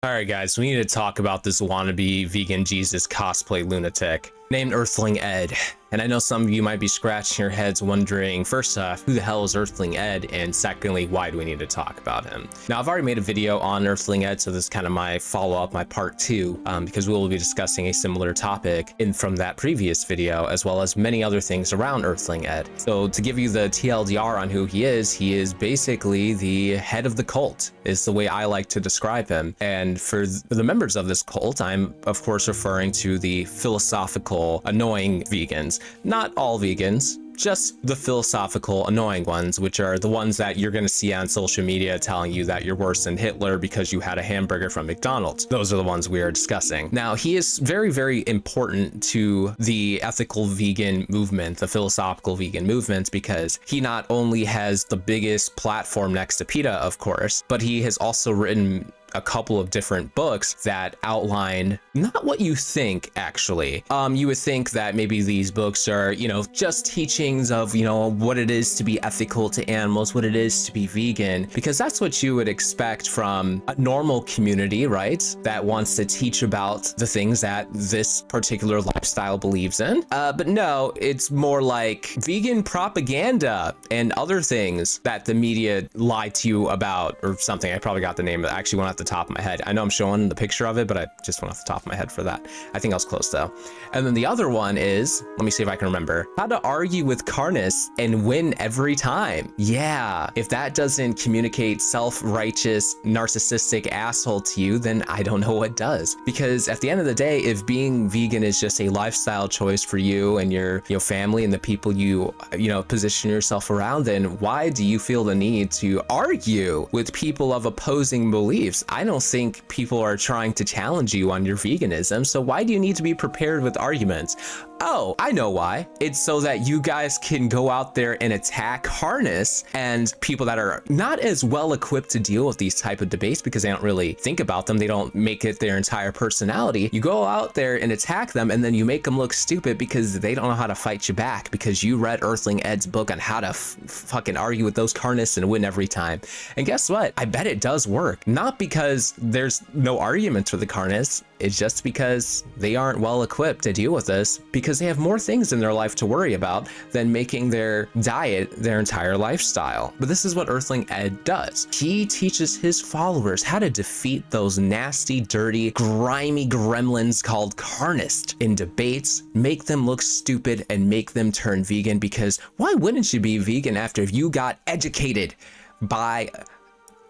All right, guys, we need to talk about this wannabe vegan Jesus cosplay lunatic named Earthling Ed. And I know some of you might be scratching your heads wondering, first off, who the hell is Earthling Ed? And secondly, why do we need to talk about him? Now, I've already made a video on Earthling Ed, so this is kind of my follow-up, my part two, because we will be discussing a similar topic from that previous video, as well as many other things around Earthling Ed. So to give you the TLDR on who he is basically the head of the cult, is the way I like to describe him. And for the members of this cult, I'm of course referring to the philosophical, annoying vegans. Not all vegans, just the philosophical, annoying ones, which are the ones that you're going to see on social media telling you that you're worse than Hitler because you had a hamburger from McDonald's. Those are the ones we are discussing. Now, he is very, very important to the ethical vegan movement, the philosophical vegan movement, because he not only has the biggest platform next to PETA, of course, but he has also written a couple of different books that outline not what you think, actually. You would think that maybe these books are, just teachings of, what it is to be ethical to animals, what it is to be vegan, because that's what you would expect from a normal community, right? That wants to teach about the things that this particular lifestyle believes in. But no, it's more like vegan propaganda and other things that the media lied to you about or something. I probably got the name of it. I actually went off the top of my head. I know I'm showing the picture of it, but I just went off the top of my head for that. I think I was close though. And then the other one is, let me see if I can remember, how to argue with carnists and win every time. Yeah, if that doesn't communicate self-righteous, narcissistic asshole to you, then I don't know what does. Because at the end of the day, if being vegan is just a lifestyle choice for you and your family and the people you position yourself around, then why do you feel the need to argue with people of opposing beliefs? I don't think people are trying to challenge you on your veganism, so why do you need to be prepared with arguments? Oh, I know why. It's so that you guys can go out there and attack carnists and people that are not as well equipped to deal with these type of debates because they don't really think about them. They don't make it their entire personality. You go out there and attack them, and then you make them look stupid because they don't know how to fight you back because you read Earthling Ed's book on how to fucking argue with those carnists and win every time. And guess what? I bet it does work. Not because there's no arguments for the carnists. It's just because they aren't well equipped to deal with this because they have more things in their life to worry about than making their diet their entire lifestyle. But this is what Earthling Ed does. He teaches his followers how to defeat those nasty, dirty, grimy gremlins called carnists in debates, make them look stupid, and make them turn vegan, because why wouldn't you be vegan after you got educated by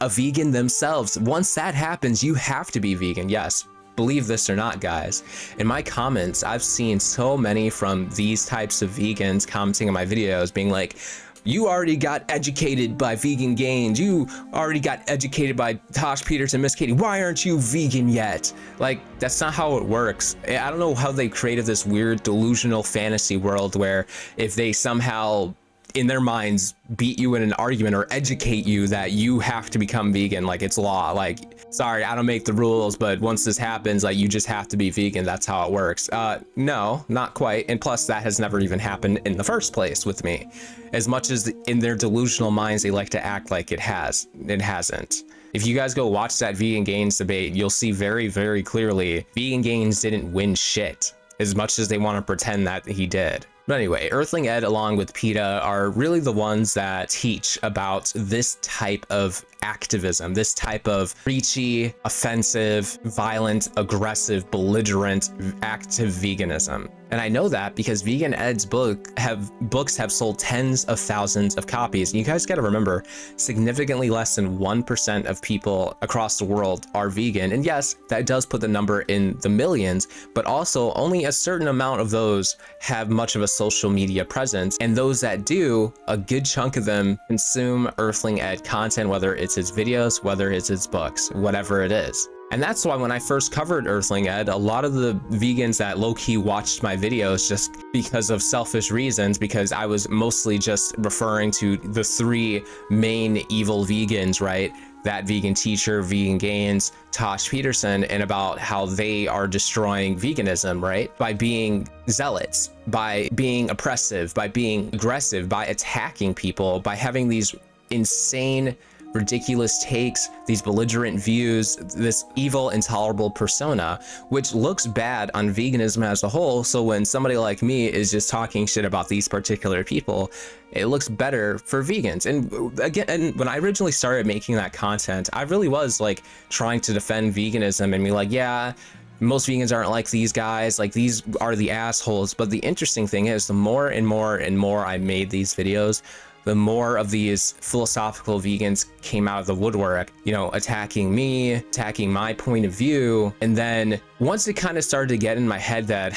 a vegan themselves? Once that happens, you have to be vegan. Yes, believe this or not, guys. In my comments, I've seen so many from these types of vegans commenting on my videos being like, you already got educated by Vegan Gains. You already got educated by Tosh Peters and Miss Katie. Why aren't you vegan yet? Like, that's not how it works. I don't know how they created this weird delusional fantasy world where if they somehow in their minds beat you in an argument or educate you that you have to become vegan, like it's law. Like, sorry, I don't make the rules, but once this happens, like, you just have to be vegan. That's how it works. No, not quite. And plus, that has never even happened in the first place with me. As much as in their delusional minds they like to act like it has, it hasn't. If you guys go watch that Vegan Gains debate, you'll see very, very clearly Vegan Gains didn't win shit as much as they want to pretend that he did. But anyway, Earthling Ed along with PETA are really the ones that teach about this type of activism, this type of preachy, offensive, violent, aggressive, belligerent, active veganism. And I know that because Vegan Ed's books have sold tens of thousands of copies. And you guys got to remember, significantly less than 1% of people across the world are vegan. And yes, that does put the number in the millions, but also only a certain amount of those have much of a social media presence. And those that do, a good chunk of them consume Earthling Ed content, whether it's his videos, whether it's his books, whatever it is. And that's why when I first covered Earthling Ed, a lot of the vegans that low-key watched my videos just because of selfish reasons, because I was mostly just referring to the three main evil vegans, right? That Vegan Teacher, Vegan Gains, Tosh Peterson, and about how they are destroying veganism, right? By being zealots, by being oppressive, by being aggressive, by attacking people, by having these insane ridiculous takes, these belligerent views, this evil, intolerable persona, which looks bad on veganism as a whole. So when somebody like me is just talking shit about these particular people, it looks better for vegans. And again, when I originally started making that content, I really was like trying to defend veganism and be like, yeah, most vegans aren't like these guys, like these are the assholes. But the interesting thing is, the more and more and more I made these videos, the more of these philosophical vegans came out of the woodwork, you know, attacking me, attacking my point of view. And then once it kind of started to get in my head that,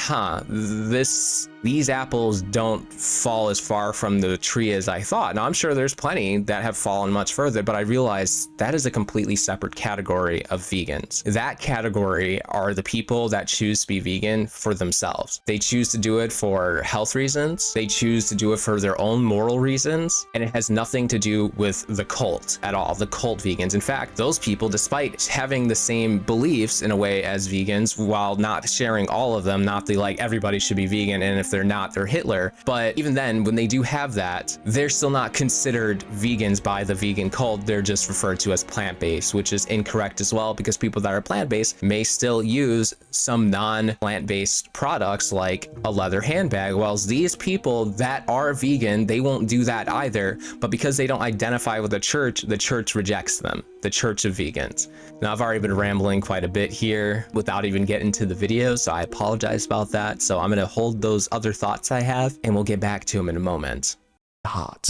these apples don't fall as far from the tree as I thought. Now, I'm sure there's plenty that have fallen much further, but I realized that is a completely separate category of vegans. That category are the people that choose to be vegan for themselves. They choose to do it for health reasons. They choose to do it for their own moral reasons. And it has nothing to do with the cult at all, the cult vegans. In fact, those people, despite having the same beliefs in a way as vegans, while not sharing all of them, not the like everybody should be vegan, and if they're not, they're Hitler. But even then, when they do have that, they're still not considered vegans by the vegan cult. They're just referred to as plant-based, which is incorrect as well, because people that are plant-based may still use some non-plant-based products like a leather handbag, whilst these people that are vegan, they won't do that either. But because they don't identify with the church rejects them, the church of vegans. Now, I've already been rambling quite a bit here without even getting to the video, so I apologize about that. So I'm going to hold those other thoughts I have, and we'll get back to them in a moment.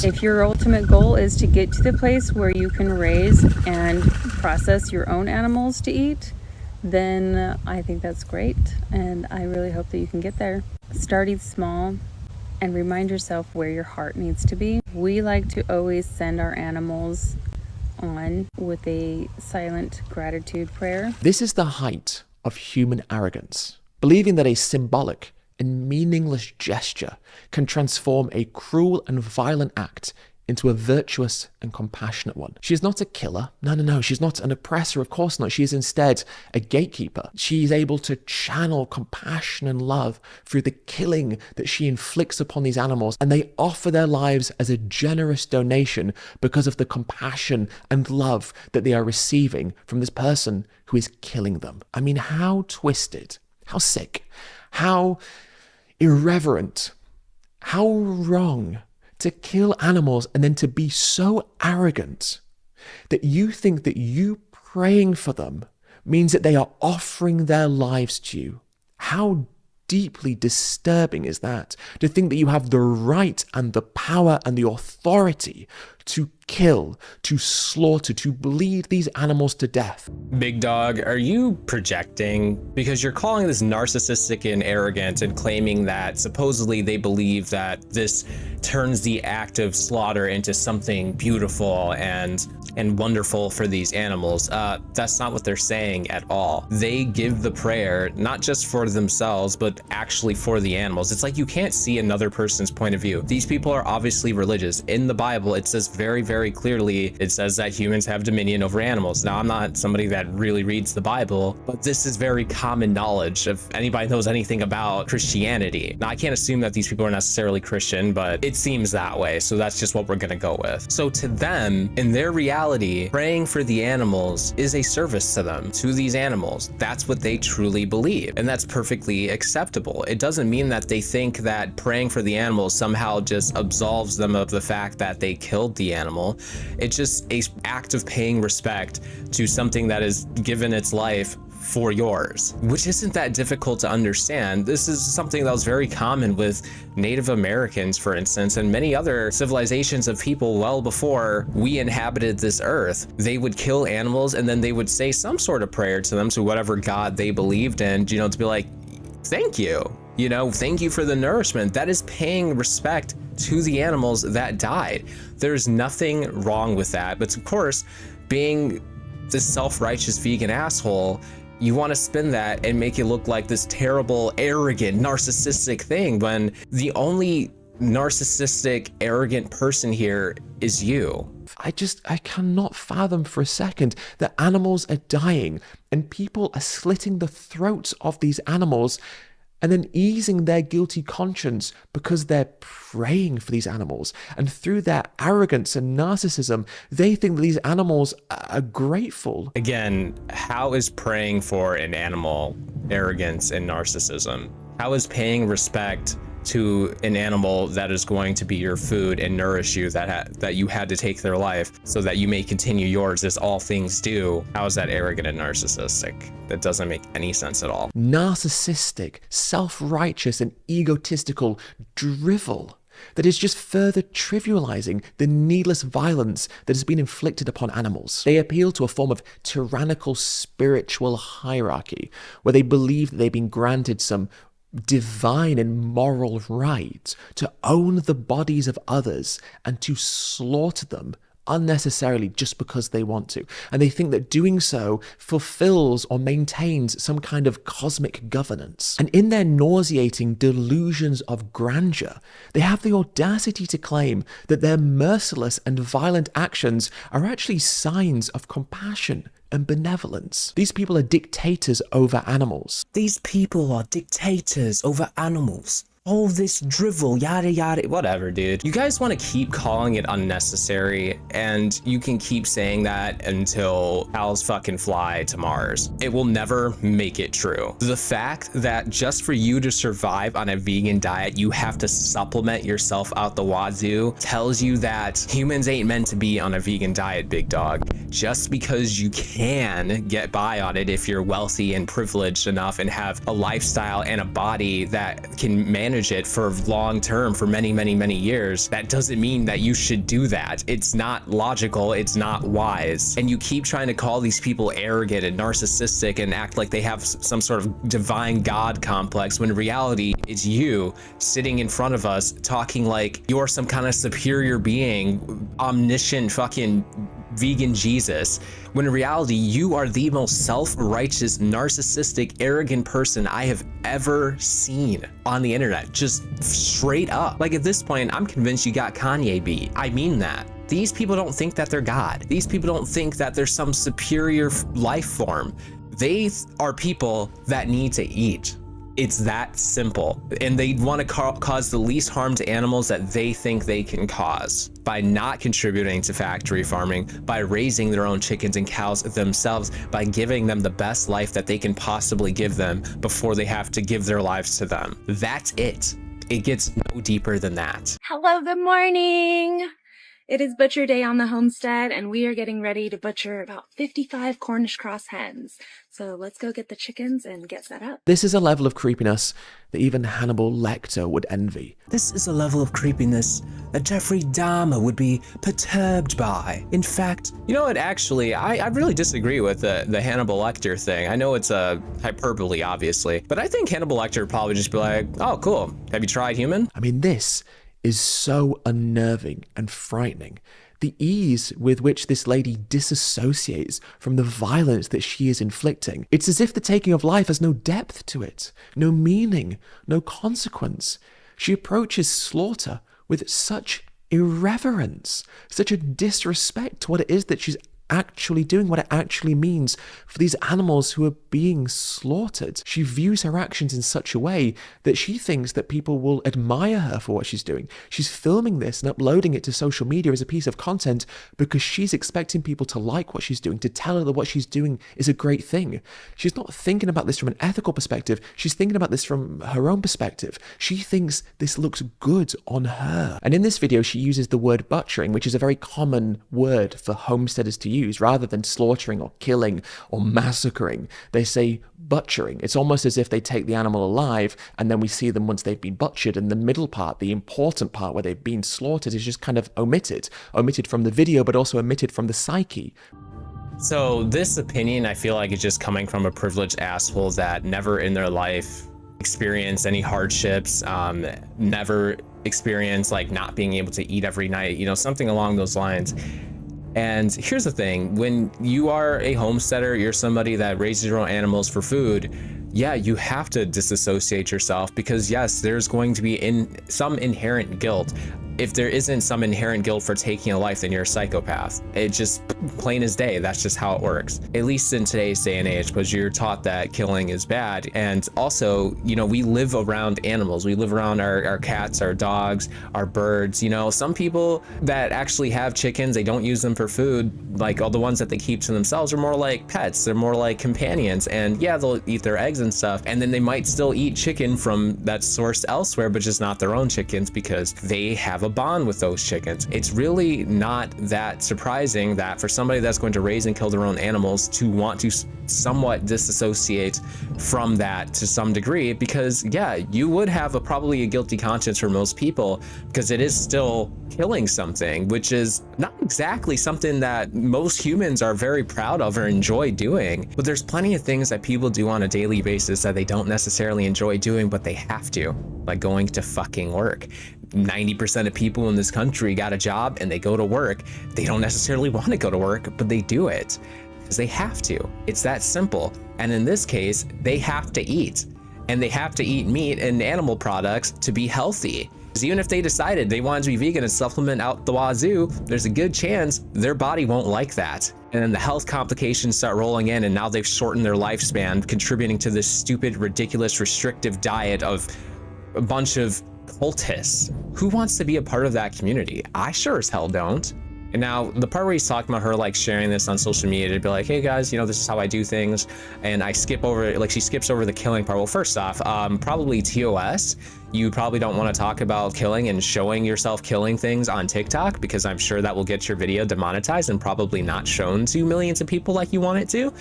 If your ultimate goal is to get to the place where you can raise and process your own animals to eat, then I think that's great, and I really hope that you can get there. Starting small, and remind yourself where your heart needs to be. We like to always send our animals on with a silent gratitude prayer. This is the height of human arrogance, believing that a symbolic and meaningless gesture can transform a cruel and violent act into a virtuous and compassionate one. She is not a killer. No. She's not an oppressor. Of course not. She is instead a gatekeeper. She is able to channel compassion and love through the killing that she inflicts upon these animals, and they offer their lives as a generous donation because of the compassion and love that they are receiving from this person who is killing them. I mean, how twisted, how sick, how irreverent, how wrong to kill animals and then to be so arrogant that you think that you praying for them means that they are offering their lives to you. How deeply disturbing is that? To think that you have the right and the power and the authority to kill, to slaughter, to bleed these animals to death. Big dog, are you projecting? Because you're calling this narcissistic and arrogant and claiming that supposedly they believe that this turns the act of slaughter into something beautiful and wonderful for these animals. That's not what they're saying at all. They give the prayer not just for themselves, but actually for the animals. It's like you can't see another person's point of view. These people are obviously religious. In the Bible, it says very, very clearly, it says that humans have dominion over animals. Now, I'm not somebody that really reads the Bible, but this is very common knowledge if anybody knows anything about Christianity. Now, I can't assume that these people are necessarily Christian, but it seems that way. So that's just what we're gonna go with. So to them, in their reality, praying for the animals is a service to them, to these animals. That's what they truly believe, and that's perfectly acceptable. It doesn't mean that they think that praying for the animals somehow just absolves them of the fact that they killed the animal. It's just an act of paying respect to something that has given its life for yours, which isn't that difficult to understand. This is something that was very common with Native Americans, for instance, and many other civilizations of people well before we inhabited this earth. They would kill animals and then they would say some sort of prayer to them, to whatever god they believed in, you know, to be like, thank you, you know, thank you for the nourishment. That is paying respect to the animals that died. There's nothing wrong with that. But of course, being this self-righteous vegan asshole, you want to spin that and make it look like this terrible, arrogant, narcissistic thing, when the only narcissistic, arrogant person here is you. I cannot fathom for a second that animals are dying and people are slitting the throats of these animals and then easing their guilty conscience because they're praying for these animals. And through their arrogance and narcissism, they think that these animals are grateful. Again, how is praying for an animal arrogance and narcissism? How is paying respect to an animal that is going to be your food and nourish you, that you had to take their life so that you may continue yours, as all things do? How is that arrogant and narcissistic? That doesn't make any sense at all. Narcissistic, self-righteous, and egotistical drivel that is just further trivializing the needless violence that has been inflicted upon animals. They appeal to a form of tyrannical spiritual hierarchy where they believe that they've been granted some divine and moral right to own the bodies of others and to slaughter them unnecessarily just because they want to. And they think that doing so fulfills or maintains some kind of cosmic governance. And in their nauseating delusions of grandeur, they have the audacity to claim that their merciless and violent actions are actually signs of compassion and benevolence. These people are dictators over animals. These people are dictators over animals. All this drivel, yada yada, whatever, dude. You guys want to keep calling it unnecessary, and you can keep saying that until owls fucking fly to Mars. It will never make it true. The fact that just for you to survive on a vegan diet, you have to supplement yourself out the wazoo tells you that humans ain't meant to be on a vegan diet, big dog. Just because you can get by on it if you're wealthy and privileged enough and have a lifestyle and a body that can manage it for long term, for many, many, many years, that doesn't mean that you should do that. It's not logical, it's not wise. And you keep trying to call these people arrogant and narcissistic and act like they have some sort of divine God complex, when in reality, it's you sitting in front of us talking like you're some kind of superior being, omniscient fucking vegan Jesus, when in reality, you are the most self-righteous, narcissistic, arrogant person I have ever seen on the internet. Just straight up. Like, at this point, I'm convinced you got Kanye beat. I mean that. These people don't think that they're God. These people don't think that there's some superior life form. They are people that need to eat. It's that simple. And they want to cause the least harm to animals that they think they can cause by not contributing to factory farming, by raising their own chickens and cows themselves, by giving them the best life that they can possibly give them before they have to give their lives to them. That's it. It gets no deeper than that. Hello, good morning. It is butcher day on the homestead, and we are getting ready to butcher about 55 Cornish cross hens. So let's go get the chickens and get set up. This is a level of creepiness that even Hannibal Lecter would envy. This is a level of creepiness that Jeffery Dahmer would be perturbed by. In fact, you know what, actually, I really disagree with the Hannibal Lecter thing. I know it's a hyperbole, obviously, but I think Hannibal Lecter would probably just be like, oh, cool. Have you tried human? I mean, this is so unnerving and frightening. The ease with which this lady disassociates from the violence that she is inflicting. It's as if the taking of life has no depth to it, no meaning, no consequence. She approaches slaughter with such irreverence, such a disrespect to what it is that she's actually doing, what it actually means for these animals who are being slaughtered. She views her actions in such a way that she thinks that people will admire her for what she's doing. She's filming this and uploading it to social media as a piece of content because she's expecting people to like what she's doing, to tell her that what she's doing is a great thing. She's not thinking about this from an ethical perspective. She's thinking about this from her own perspective. She thinks this looks good on her. And in this video, she uses the word butchering, which is a very common word for homesteaders to use. Rather than slaughtering or killing or massacring, they say butchering. It's almost as if they take the animal alive and then we see them once they've been butchered, and the middle part, the important part where they've been slaughtered, is just kind of omitted from the video, but also omitted from the psyche. So this opinion, I feel like, is just coming from a privileged asshole that never in their life experienced any hardships, never experienced like not being able to eat every night, you know, something along those lines. And here's the thing, when you are a homesteader, you're somebody that raises your own animals for food, yeah, you have to disassociate yourself because yes, there's going to be some inherent guilt. If there isn't some inherent guilt for taking a life, then you're a psychopath. It just plain as day. That's just how it works. At least in today's day and age, because you're taught that killing is bad. And also, you know, we live around animals. We live around our cats, our dogs, our birds. You know, some people that actually have chickens, they don't use them for food. Like all the ones that they keep to themselves are more like pets. They're more like companions. And yeah, they'll eat their eggs and stuff. And then they might still eat chicken from that sourced elsewhere, but just not their own chickens because they have a bond with those chickens. It's really not that surprising that for somebody that's going to raise and kill their own animals to want to somewhat disassociate from that to some degree, because yeah, you would have probably a guilty conscience for most people because it is still killing something, which is not exactly something that most humans are very proud of or enjoy doing. But there's plenty of things that people do on a daily basis that they don't necessarily enjoy doing, but they have to, like going to fucking work. 90% of people in this country got a job and they go to work. They don't necessarily want to go to work, but they do it because they have to. It's that simple. And in this case, they have to eat, and they have to eat meat and animal products to be healthy. Because even if they decided they wanted to be vegan and supplement out the wazoo, there's a good chance their body won't like that. And then the health complications start rolling in, and now they've shortened their lifespan, contributing to this stupid, ridiculous, restrictive diet of a bunch of cultists. Who wants to be a part of that community? I sure as hell don't. And now the part where he's talking about her like sharing this on social media to be like, hey guys, you know, this is how I do things, and I skip over, like she skips over the killing part. Well, first off, probably TOS, you probably don't want to talk about killing and showing yourself killing things on TikTok, because I'm sure that will get your video demonetized and probably not shown to millions of people like you want it to.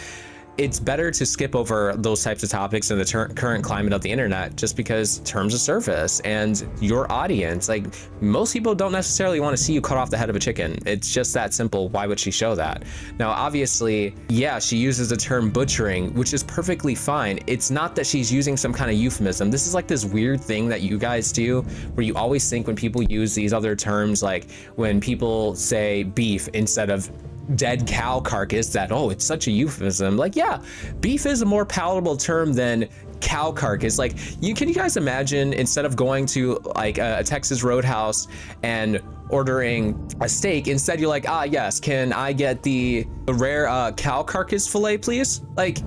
It's better to skip over those types of topics in the current climate of the internet, just because terms of service and your audience, like most people don't necessarily want to see you cut off the head of a chicken. It's just that simple. Why would she show that? Now, obviously, yeah, she uses the term butchering, which is perfectly fine. It's not that she's using some kind of euphemism. This is like this weird thing that you guys do where you always think when people use these other terms, like when people say beef instead of dead cow carcass, that, oh, it's such a euphemism. Like, yeah, beef is a more palatable term than cow carcass. Like, can you guys imagine, instead of going to like a Texas Roadhouse and ordering a steak, instead you're like, ah yes, can I get the rare cow carcass fillet, please? Like,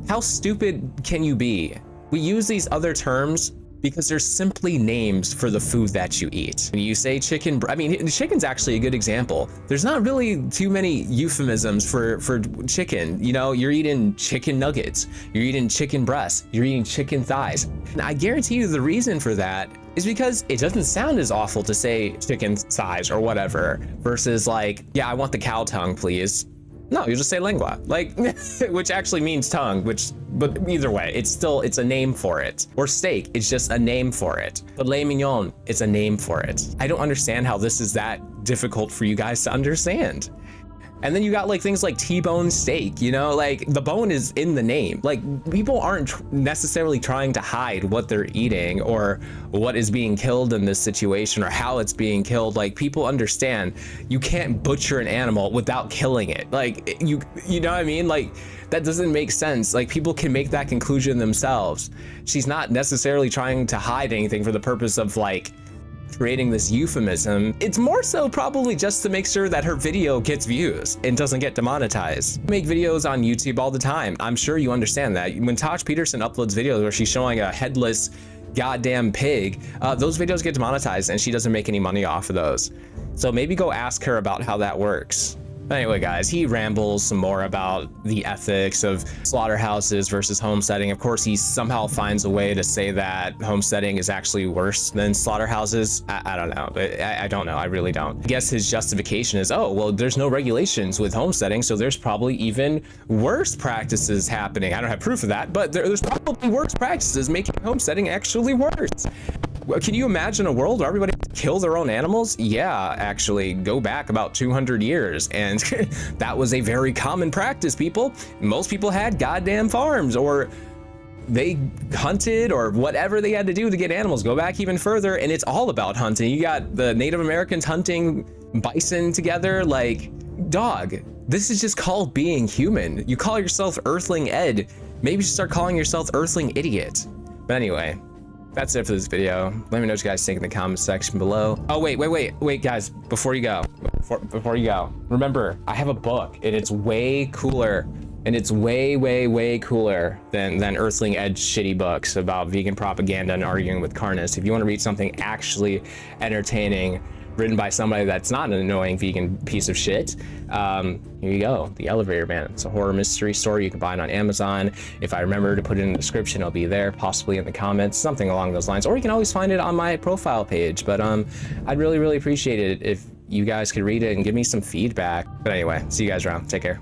how stupid can you be? We use these other terms because they're simply names for the food that you eat. When you say chicken, I mean, chicken's actually a good example. There's not really too many euphemisms for chicken. You know, you're eating chicken nuggets, you're eating chicken breasts, you're eating chicken thighs. And I guarantee you the reason for that is because it doesn't sound as awful to say chicken thighs or whatever versus like, yeah, I want the cow tongue, please. No, you just say lingua, like, which actually means tongue, but either way, it's a name for it. Or steak, it's just a name for it. Filet mignon, it's a name for it. I don't understand how this is that difficult for you guys to understand. And then you got like things like T-bone steak, you know, like the bone is in the name. Like, people aren't necessarily trying to hide what they're eating or what is being killed in this situation or how it's being killed. Like, people understand you can't butcher an animal without killing it. Like, you know what I mean? Like, that doesn't make sense. Like, people can make that conclusion themselves. She's not necessarily trying to hide anything for the purpose of like creating this euphemism. It's more so probably just to make sure that her video gets views and doesn't get demonetized. I make videos on YouTube all the time. I'm sure you understand that. When Tosh Peterson uploads videos where she's showing a headless goddamn pig, those videos get demonetized and she doesn't make any money off of those. So maybe go ask her about how that works. Anyway, guys, he rambles some more about the ethics of slaughterhouses versus homesteading. Of course, he somehow finds a way to say that homesteading is actually worse than slaughterhouses. I don't know. I don't know. I really don't. I guess his justification is, oh, well, there's no regulations with homesteading, so there's probably even worse practices happening. I don't have proof of that, but there's probably worse practices making homesteading actually worse. Can you imagine a world where everybody kill their own animals? Yeah, actually, go back about 200 years, and that was a very common practice, people. Most people had goddamn farms, or they hunted, or whatever they had to do to get animals. Go back even further, and it's all about hunting. You got the Native Americans hunting bison together. Like, dog, this is just called being human. You call yourself Earthling Ed. Maybe you should start calling yourself Earthling Idiot. But anyway, That's it for this video. Let me know what you guys think in the comment section below. Oh, wait, guys, before you go, remember, I have a book, and it's way cooler. And it's way cooler than Earthling Ed's shitty books about vegan propaganda and arguing with carnists. If you want to read something actually entertaining, written by somebody that's not an annoying vegan piece of shit, here you go. The Elevator Man. It's a horror mystery story. You can buy it on Amazon. If I remember to put it in the description, it'll be there, possibly in the comments, something along those lines. Or you can always find it on my profile page. But I'd really appreciate it if you guys could read it and give me some feedback. But anyway, see you guys around. Take care.